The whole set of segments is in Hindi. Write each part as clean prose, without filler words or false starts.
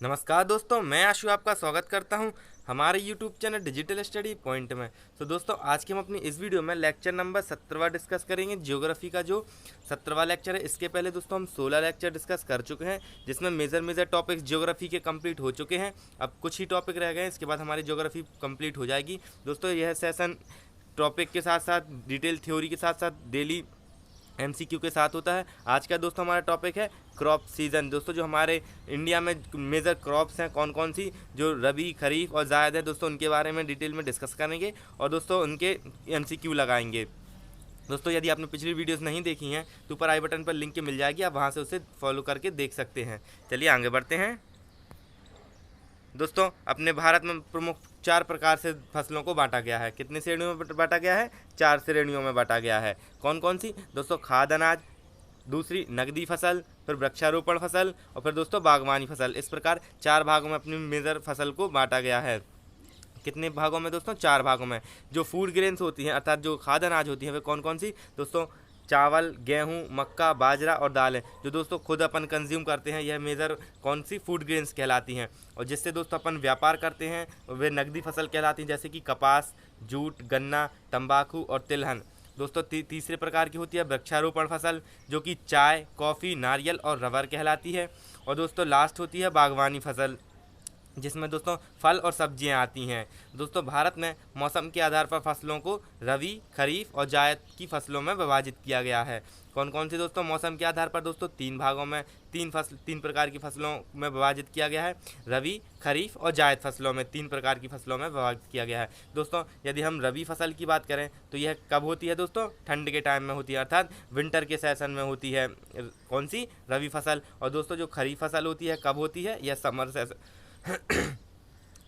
नमस्कार दोस्तों, मैं आशु आपका स्वागत करता हूं हमारे YouTube channel digital study point में। तो दोस्तों, आज के हम अपनी इस वीडियो में लेक्चर नंबर 17वां डिस्कस करेंगे। ज्योग्राफी का जो 17वां लेक्चर है, इसके पहले दोस्तों हम 16 लेक्चर डिस्कस कर चुके हैं, जिसमें मेजर टॉपिक्स ज्योग्राफी के कंप्लीट हो चुके हैं। अब कुछ ही टॉपिक रह गए हैं, इसके बाद हमारी ज्योग्राफी कंप्लीट हो जाएगी। दोस्तों, यह सेशन टॉपिक के साथ साथ डिटेल थ्योरी के साथ साथ डेली एमसीक्यू के साथ होता है। आज का दोस्तों हमारा टॉपिक है क्रॉप सीजन। दोस्तों, जो हमारे इंडिया में मेजर क्रॉप्स हैं कौन कौन सी, जो रबी, खरीफ और जायद है दोस्तों, उनके बारे में डिटेल में डिस्कस करेंगे और दोस्तों उनके एमसीक्यू लगाएंगे। दोस्तों, यदि आपने पिछली वीडियोस नहीं देखी हैं तो ऊपर आई बटन पर लिंक मिल जाएगी, आप वहां से उसे फॉलो करके देख सकते हैं। चलिए आगे बढ़ते हैं। दोस्तों, अपने भारत में प्रमुख 4 प्रकार से फसलों को बांटा गया है। कितनी श्रेणियों में बांटा गया है? 4 श्रेणियों में बांटा गया है। कौन कौन सी? दोस्तों, खाद्य अनाज, दूसरी नकदी फसल, फिर वृक्षारोपण फसल और फिर दोस्तों बागवानी फसल। इस प्रकार 4 भागों में अपनी मेजर फसल को बांटा गया है। कितने भागों में दोस्तों? 4 भागों में। जो फूड ग्रेन्स होती हैं अर्थात जो खाद्य अनाज होती है वे कौन कौन सी? दोस्तों, चावल, गेहूं, मक्का, बाजरा और दालें, जो दोस्तों खुद अपन कंज्यूम करते हैं, यह मेजर कौन सी फूड ग्रेन्स कहलाती हैं। और जिससे दोस्तों अपन व्यापार करते हैं वे नकदी फसल कहलाती हैं, जैसे कि कपास, जूट, गन्ना, तंबाकू और तिलहन। दोस्तों, तीसरे प्रकार की होती है वृक्षारोपण फसल, जो कि चाय, कॉफ़ी, नारियल और रबर कहलाती है। और दोस्तों लास्ट होती है बागवानी फसल, जिसमें दोस्तों फल और सब्जियां आती हैं। दोस्तों, भारत में मौसम के आधार पर फसलों को रबी, खरीफ और जायद की फसलों में विभाजित किया गया है। कौन कौन सी दोस्तों? मौसम के आधार पर दोस्तों 3 भागों में 3 प्रकार की फसलों में विभाजित किया गया है। रबी, खरीफ और जायद फसलों में 3 प्रकार की फसलों में विभाजित किया गया है। दोस्तों, यदि हम रबी फसल की बात करें तो यह कब होती है दोस्तों? ठंड के टाइम में होती है, अर्थात विंटर के सेशन में होती है। कौन सी? रबी फसल। और दोस्तों जो खरीफ फसल होती है कब होती है? यह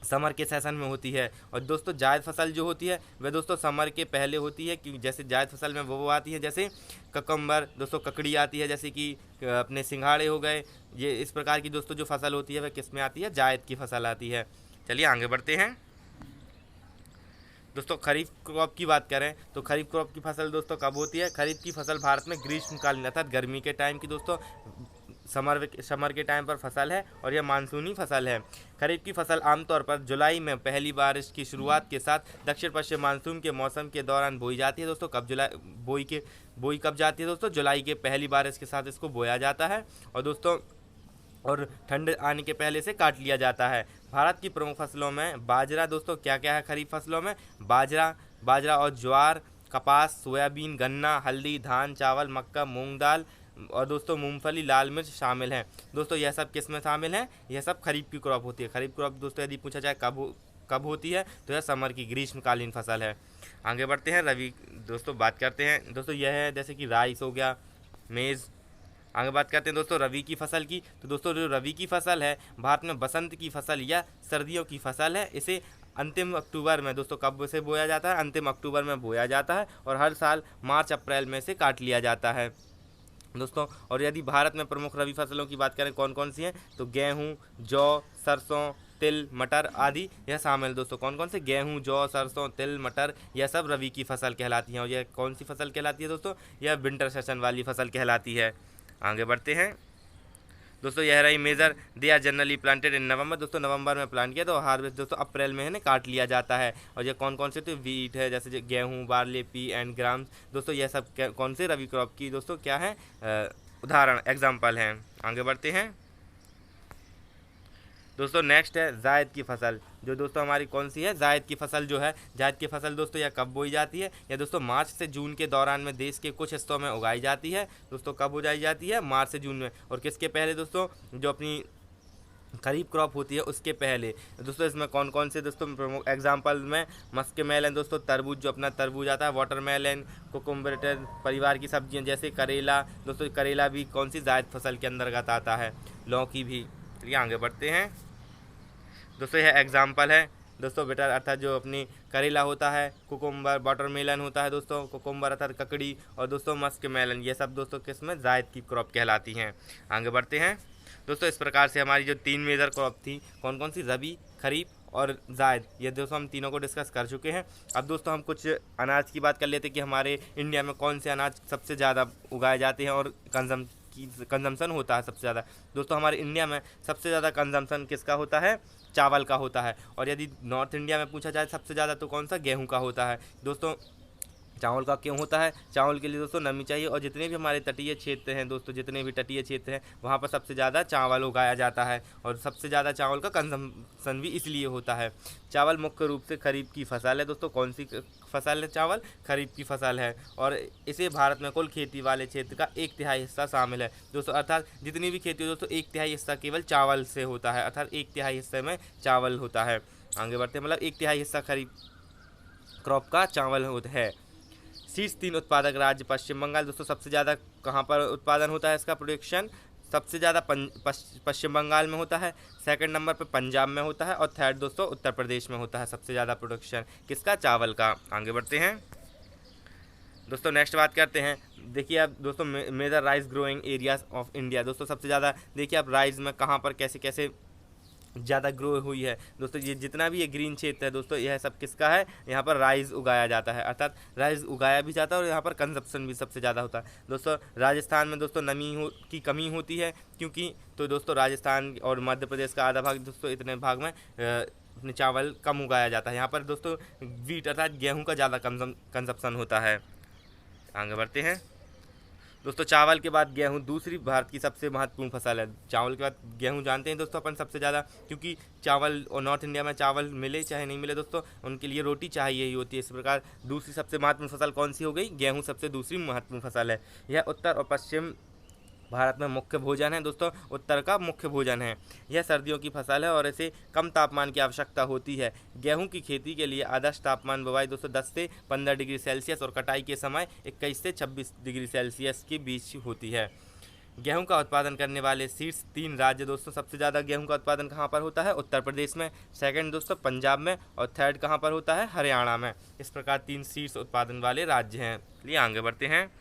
समर के सेशन में होती है। और दोस्तों जायद फसल जो होती है वह दोस्तों समर के पहले होती है, क्योंकि जैसे जायद फसल में वो आती है जैसे ककम्बर, दोस्तों ककड़ी आती है, जैसे कि अपने सिंघाड़े हो गए। ये इस प्रकार की दोस्तों जो फसल होती है वह किस में आती है? जायद की फसल आती है। चलिए आगे बढ़ते हैं। दोस्तों, खरीफ क्रॉप की बात करें तो खरीफ क्रॉप की फसल दोस्तों कब होती है? खरीफ की फसल भारत में ग्रीष्मकालीन अर्थात गर्मी के टाइम की दोस्तों समर के टाइम पर फसल है और यह मानसूनी फसल है। खरीफ की फसल आमतौर पर जुलाई में पहली बारिश की शुरुआत के साथ दक्षिण पश्चिम मानसून के मौसम के दौरान बोई जाती है। दोस्तों, कब बोई कब जाती है दोस्तों? जुलाई के पहली बारिश के साथ इसको बोया जाता है और दोस्तों ठंड आने के पहले से काट लिया जाता है। भारत की प्रमुख फसलों में बाजरा, दोस्तों क्या क्या है खरीफ फसलों में? बाजरा और ज्वार, कपास, सोयाबीन, गन्ना, हल्दी, धान, चावल, मक्का, मूंग दाल और दोस्तों मूंगफली, लाल मिर्च शामिल हैं। दोस्तों यह सब किस में शामिल हैं? यह सब खरीफ की क्रॉप होती है। खरीफ क्रॉप दोस्तों यदि पूछा जाए कब होती है तो यह समर की ग्रीष्मकालीन फसल है। आगे बढ़ते हैं। रबी दोस्तों बात करते हैं। दोस्तों यह है जैसे कि राइस हो गया, मेज़। आगे बात करते हैं दोस्तों रबी की फसल की। तो दोस्तों जो रबी की फसल है भारत में बसंत की फसल या सर्दियों की फसल है। इसे अंतिम अक्टूबर में दोस्तों कब से बोया जाता है? अंतिम अक्टूबर में बोया जाता है और हर साल मार्च अप्रैल में से काट लिया जाता है दोस्तों। और यदि भारत में प्रमुख रबी फसलों की बात करें कौन कौन सी हैं तो गेहूँ, जौ, सरसों, तिल, मटर आदि यह शामिल। दोस्तों कौन कौन से? गेहूँ, जौ, सरसों, तिल, मटर, यह सब रबी की फसल कहलाती हैं। और यह कौन सी फसल कहलाती है दोस्तों? यह विंटर सेशन वाली फसल कहलाती है। आगे बढ़ते हैं। दोस्तों यह रही major, they are generally planted in November. दोस्तों नवंबर में प्लांट किया तो हार्वेस्ट दोस्तों अप्रैल में है ना काट लिया जाता है। और ये कौन कौन से? तो वीट है, जैसे गेहूं, बार्ले, पी एंड ग्राम्स। दोस्तों यह सब कौन से रबी क्रॉप की दोस्तों क्या है? उदाहरण, एग्जाम्पल हैं। आगे बढ़ते हैं। दोस्तों नेक्स्ट है जायद की फसल, जो दोस्तों हमारी कौन सी है? जायद की फसल जो है, जायद की फसल दोस्तों यह कब बोई जाती है? यह दोस्तों मार्च से जून के दौरान में देश के कुछ हिस्सों में उगाई जाती है। दोस्तों कब उगाई जाती है? मार्च से जून में। और किसके पहले दोस्तों? जो अपनी खरीफ क्रॉप होती है उसके पहले। दोस्तों इसमें कौन कौन से दोस्तों प्रमुख एग्जाम्पल में? मस्क मेलन दोस्तों, तरबूज जो अपना तरबूज आता है, वाटरमेलन, कुकुम्बर परिवार की सब्जियां जैसे करेला। दोस्तों करेला भी कौन सी? जायद फसल के अंतर्गत आता है। लौकी भी। चलिए आगे बढ़ते हैं। दोस्तों यह एग्जाम्पल है दोस्तों बेटा, अर्थात जो अपनी करेला होता है, कुकुम्बर, वाटरमेलन होता है दोस्तों, कुकुम्बर अर्थात ककड़ी, और दोस्तों मस्क मेलन, ये सब दोस्तों किसमें? जायद की क्रॉप कहलाती हैं। आगे बढ़ते हैं। दोस्तों इस प्रकार से हमारी जो 3 मेजर क्रॉप थी कौन कौन सी? रबी, खरीफ और जायद, ये दोस्तों हम तीनों को डिस्कस कर चुके हैं। अब दोस्तों हम कुछ अनाज की बात कर लेते हैं कि हमारे इंडिया में कौन से अनाज सबसे ज़्यादा उगाए जाते हैं और कंजम की कंजम्पशन होता है सबसे ज़्यादा। दोस्तों हमारे इंडिया में सबसे ज़्यादा कंजम्पशन किसका होता है? चावल का होता है। और यदि नॉर्थ इंडिया में पूछा जाए सबसे ज़्यादा तो कौन सा? गेहूँ का होता है। दोस्तों चावल का क्यों होता है? चावल के लिए दोस्तों नमी चाहिए, और जितने भी हमारे तटीय क्षेत्र हैं दोस्तों, जितने भी तटीय क्षेत्र हैं वहाँ पर सबसे ज़्यादा चावल उगाया जाता है, और सबसे ज़्यादा चावल का कंजम्पशन भी इसलिए होता है। चावल मुख्य रूप से खरीफ की फसल है दोस्तों। कौन सी फसल है? चावल खरीफ की फसल है, और इसे भारत में कुल खेती वाले क्षेत्र का 1/3 हिस्सा शामिल है दोस्तों। अर्थात जितनी भी खेती हो दोस्तों 1/3 हिस्सा केवल चावल से होता है, अर्थात 1/3 हिस्से में चावल होता है। आगे बढ़ते हैं, मतलब 1/3 हिस्सा खरीफ क्रॉप का चावल होता है। शीर्ष 3 उत्पादक राज्य पश्चिम बंगाल। दोस्तों सबसे ज़्यादा कहाँ पर उत्पादन होता है इसका प्रोडक्शन? सबसे ज़्यादा पश्चिम बंगाल में होता है, सेकंड नंबर पर पंजाब में होता है, और थर्ड दोस्तों उत्तर प्रदेश में होता है सबसे ज़्यादा प्रोडक्शन किसका? चावल का। आगे बढ़ते हैं दोस्तों, नेक्स्ट बात करते हैं। देखिए आप दोस्तों, major rice growing areas of India. दोस्तों सबसे ज़्यादा देखिए आप राइस में कहाँ पर कैसे कैसे ज़्यादा ग्रो हुई है दोस्तों। ये जितना भी ये ग्रीन क्षेत्र है दोस्तों, यह सब किसका है? यहाँ पर राइस उगाया जाता है, अर्थात राइस उगाया भी जाता है, और यहाँ पर कंजप्शन भी सबसे ज़्यादा होता है दोस्तों। राजस्थान में दोस्तों नमी की कमी होती है, क्योंकि तो दोस्तों राजस्थान और मध्य प्रदेश का आधा भाग दोस्तों, इतने भाग में अपने चावल कम उगाया जाता है। यहाँ पर दोस्तों वीट अर्थात गेहूँ का ज़्यादा कंजप्शन होता है। आगे बढ़ते हैं दोस्तों, चावल के बाद गेहूं दूसरी भारत की सबसे महत्वपूर्ण फसल है। चावल के बाद गेहूं जानते हैं दोस्तों अपन सबसे ज़्यादा, क्योंकि चावल और नॉर्थ इंडिया में चावल मिले चाहे नहीं मिले दोस्तों, उनके लिए रोटी चाहिए ही होती है। इस प्रकार दूसरी सबसे महत्वपूर्ण फसल कौन सी हो गई? गेहूं सबसे दूसरी महत्वपूर्ण फसल है। यह उत्तर और पश्चिम भारत में मुख्य भोजन है दोस्तों। उत्तर का मुख्य भोजन है। यह सर्दियों की फसल है, और इसे कम तापमान की आवश्यकता होती है। गेहूं की खेती के लिए आदर्श तापमान बुवाई दोस्तों 10 से 15 डिग्री सेल्सियस, और कटाई के समय 21 से 26 डिग्री सेल्सियस के बीच होती है। गेहूं का उत्पादन करने वाले शीर्ष 3 राज्य दोस्तों, सबसे ज़्यादा गेहूं का उत्पादन कहाँ पर होता है? उत्तर प्रदेश में, सेकंड दोस्तों पंजाब में, और थर्ड कहाँ पर होता है? हरियाणा में। इस प्रकार 3 शीर्ष उत्पादन वाले राज्य हैं। चलिए आगे बढ़ते हैं।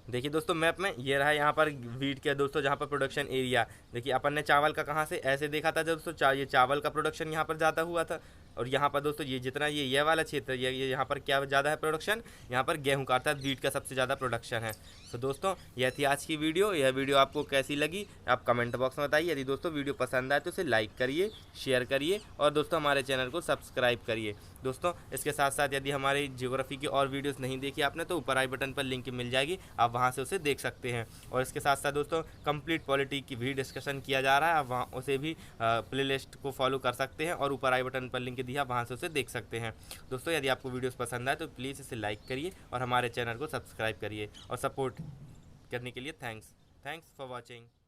देखिए दोस्तों मैप में ये रहा यहाँ पर वीट के दोस्तों जहाँ पर प्रोडक्शन एरिया। देखिए अपन ने चावल का कहाँ से ऐसे देखा था दोस्तों, ये चावल का प्रोडक्शन यहाँ पर ज़्यादा हुआ था, और यहाँ पर दोस्तों ये जितना ये वाला क्षेत्र ये यहाँ पर क्या ज़्यादा है प्रोडक्शन? यहाँ पर गेहूँ का अर्थात वीट का सबसे ज़्यादा प्रोडक्शन है। तो दोस्तों यह थी आज की वीडियो। यह वीडियो आपको कैसी लगी आप कमेंट बॉक्स में बताइए। यदि दोस्तों वीडियो पसंद आए तो इसे लाइक करिए, शेयर करिए, और दोस्तों हमारे चैनल को सब्सक्राइब करिए। दोस्तों इसके साथ साथ यदि हमारी ज्योग्राफी की और वीडियोस नहीं देखी आपने तो ऊपर आई बटन पर लिंक मिल जाएगी, आप वहां से उसे देख सकते हैं। और इसके साथ साथ दोस्तों कंप्लीट पॉलिटी की भी डिस्कशन किया जा रहा है, आप वहाँ उसे भी प्लेलिस्ट को फॉलो कर सकते हैं, और ऊपर आई बटन पर लिंक दिया वहाँ से उसे देख सकते हैं। दोस्तों यदि आपको वीडियोस पसंद आए तो प्लीज़ इसे लाइक करिए, और हमारे चैनल को सब्सक्राइब करिए, और सपोर्ट करने के लिए थैंक्स फॉर वॉचिंग।